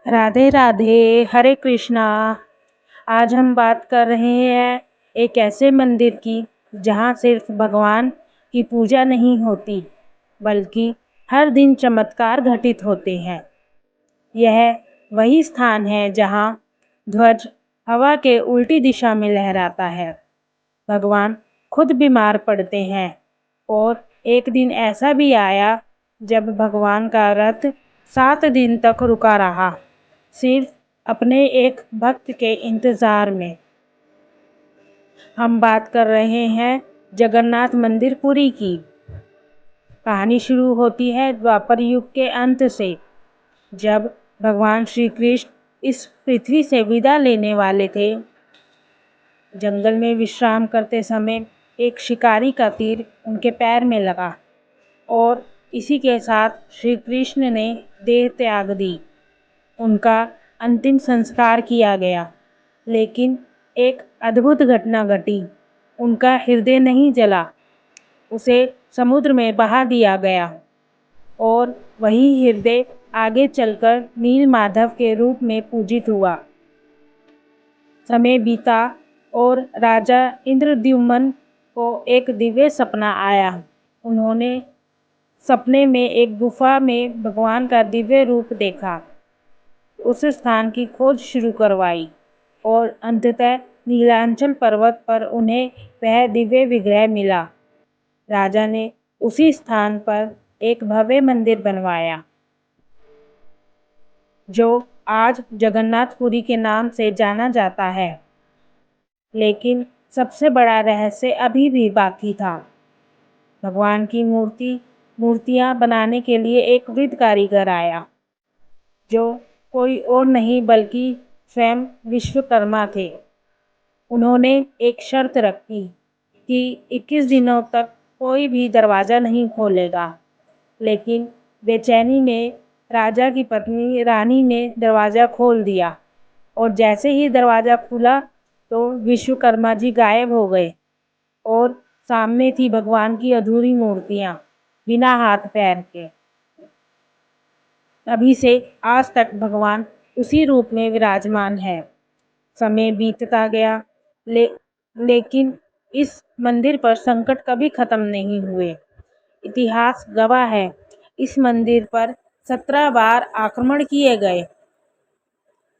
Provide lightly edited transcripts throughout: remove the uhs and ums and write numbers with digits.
राधे राधे, हरे कृष्णा। आज हम बात कर रहे हैं एक ऐसे मंदिर की जहाँ सिर्फ भगवान की पूजा नहीं होती बल्कि हर दिन चमत्कार घटित होते हैं। यह वही स्थान है जहाँ ध्वज हवा के उल्टी दिशा में लहराता है। भगवान खुद बीमार पड़ते हैं और एक दिन ऐसा भी आया जब भगवान का रथ 7 दिन तक रुका रहा, सिर्फ अपने एक भक्त के इंतज़ार में। हम बात कर रहे हैं जगन्नाथ मंदिर पुरी की। कहानी शुरू होती है द्वापर युग के अंत से, जब भगवान श्री कृष्ण इस पृथ्वी से विदा लेने वाले थे। जंगल में विश्राम करते समय एक शिकारी का तीर उनके पैर में लगा और इसी के साथ श्री कृष्ण ने देह त्याग दी। उनका अंतिम संस्कार किया गया, लेकिन एक अद्भुत घटना घटी। उनका हृदय नहीं जला, उसे समुद्र में बहा दिया गया और वही हृदय आगे चलकर नील माधव के रूप में पूजित हुआ। समय बीता और राजा इंद्रद्युम्न को एक दिव्य सपना आया। उन्होंने सपने में एक गुफा में भगवान का दिव्य रूप देखा, उस स्थान की खोज शुरू करवाई और अंततः नीलांचल पर्वत पर उन्हें वह दिव्य विग्रह मिला। राजा ने उसी स्थान पर एक भव्य मंदिर बनवाया, जो आज जगन्नाथपुरी के नाम से जाना जाता है। लेकिन सबसे बड़ा रहस्य अभी भी बाकी था। भगवान की मूर्तियां बनाने के लिए एक वृद्ध कारीगर आया, जो कोई और नहीं बल्कि स्वयं विश्वकर्मा थे। उन्होंने एक शर्त रखी कि 21 दिनों तक कोई भी दरवाज़ा नहीं खोलेगा। लेकिन बेचैनी में राजा की पत्नी रानी ने दरवाज़ा खोल दिया और जैसे ही दरवाज़ा खुला तो विश्वकर्मा जी गायब हो गए और सामने थी भगवान की अधूरी मूर्तियाँ, बिना हाथ पैर के। तभी से आज तक भगवान उसी रूप में विराजमान है। समय बीतता गया, लेकिन इस मंदिर पर संकट कभी खत्म नहीं हुए। इतिहास गवाह है, इस मंदिर पर 17 बार आक्रमण किए गए,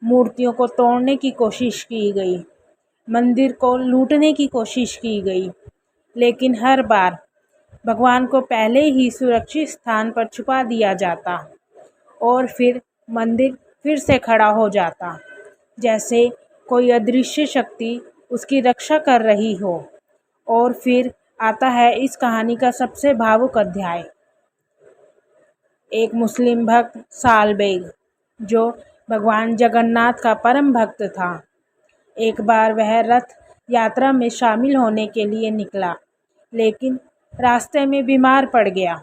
मूर्तियों को तोड़ने की कोशिश की गई, मंदिर को लूटने की कोशिश की गई, लेकिन हर बार भगवान को पहले ही सुरक्षित स्थान पर छुपा दिया जाता और फिर मंदिर फिर से खड़ा हो जाता, जैसे कोई अदृश्य शक्ति उसकी रक्षा कर रही हो। और फिर आता है इस कहानी का सबसे भावुक अध्याय। एक मुस्लिम भक्त सालबेग, जो भगवान जगन्नाथ का परम भक्त था, एक बार वह रथ यात्रा में शामिल होने के लिए निकला, लेकिन रास्ते में बीमार पड़ गया।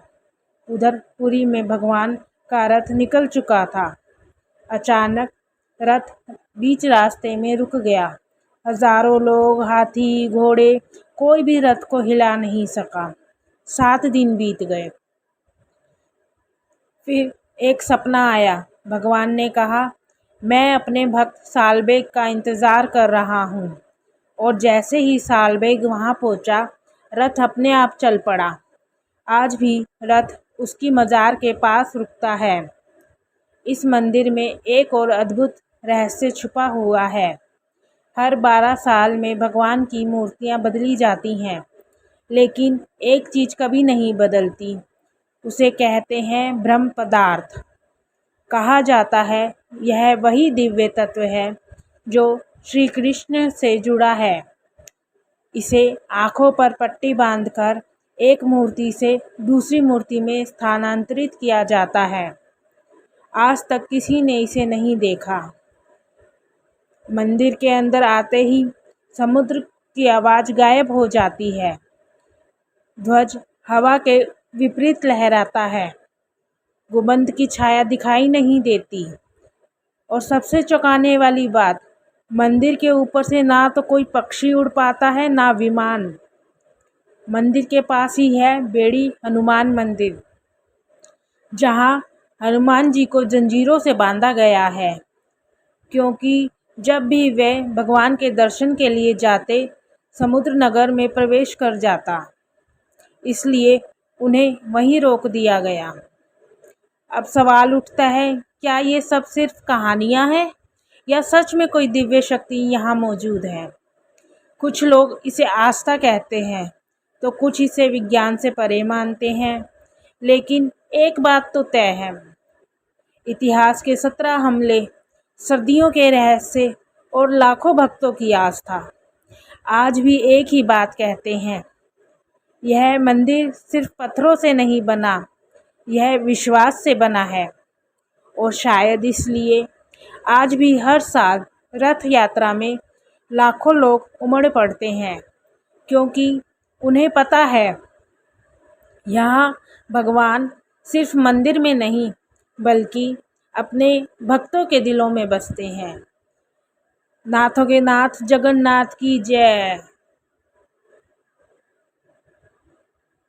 उधर पुरी में भगवान का रथ निकल चुका था। अचानक रथ बीच रास्ते में रुक गया। हजारों लोग, हाथी, घोड़े, कोई भी रथ को हिला नहीं सका। 7 दिन बीत गए। फिर एक सपना आया। भगवान ने कहा, मैं अपने भक्त सालबेग का इंतज़ार कर रहा हूँ। और जैसे ही सालबेग वहाँ पहुँचा, रथ अपने आप चल पड़ा। आज भी रथ उसकी मज़ार के पास रुकता है। इस मंदिर में एक और अद्भुत रहस्य छुपा हुआ है। हर 12 साल में भगवान की मूर्तियाँ बदली जाती हैं, लेकिन एक चीज़ कभी नहीं बदलती, उसे कहते हैं ब्रह्म पदार्थ। कहा जाता है यह वही दिव्य तत्व है जो श्री कृष्ण से जुड़ा है। इसे आँखों पर पट्टी बांधकर एक मूर्ति से दूसरी मूर्ति में स्थानांतरित किया जाता है। आज तक किसी ने इसे नहीं देखा। मंदिर के अंदर आते ही समुद्र की आवाज़ गायब हो जाती है। ध्वज हवा के विपरीत लहराता है। गुंबद की छाया दिखाई नहीं देती। और सबसे चौंकाने वाली बात, मंदिर के ऊपर से ना तो कोई पक्षी उड़ पाता है, ना विमान। मंदिर के पास ही है बेड़ी हनुमान मंदिर, जहाँ हनुमान जी को जंजीरों से बांधा गया है। क्योंकि जब भी वे भगवान के दर्शन के लिए जाते समुद्र नगर में प्रवेश कर जाता, इसलिए उन्हें वहीं रोक दिया गया। अब सवाल उठता है, क्या ये सब सिर्फ कहानियाँ हैं या सच में कोई दिव्य शक्ति यहाँ मौजूद है? कुछ लोग इसे आस्था कहते हैं तो कुछ इसे विज्ञान से परे मानते हैं, लेकिन एक बात तो तय है, इतिहास के 17 हमले, सदियों के रहस्य और लाखों भक्तों की आस्था आज भी एक ही बात कहते हैं, यह मंदिर सिर्फ पत्थरों से नहीं बना, यह विश्वास से बना है। और शायद इसलिए आज भी हर साल रथ यात्रा में लाखों लोग उमड़ पड़ते हैं, क्योंकि उन्हें पता है यहाँ भगवान सिर्फ मंदिर में नहीं बल्कि अपने भक्तों के दिलों में बसते हैं। नाथों के नाथ जगन्नाथ की जय।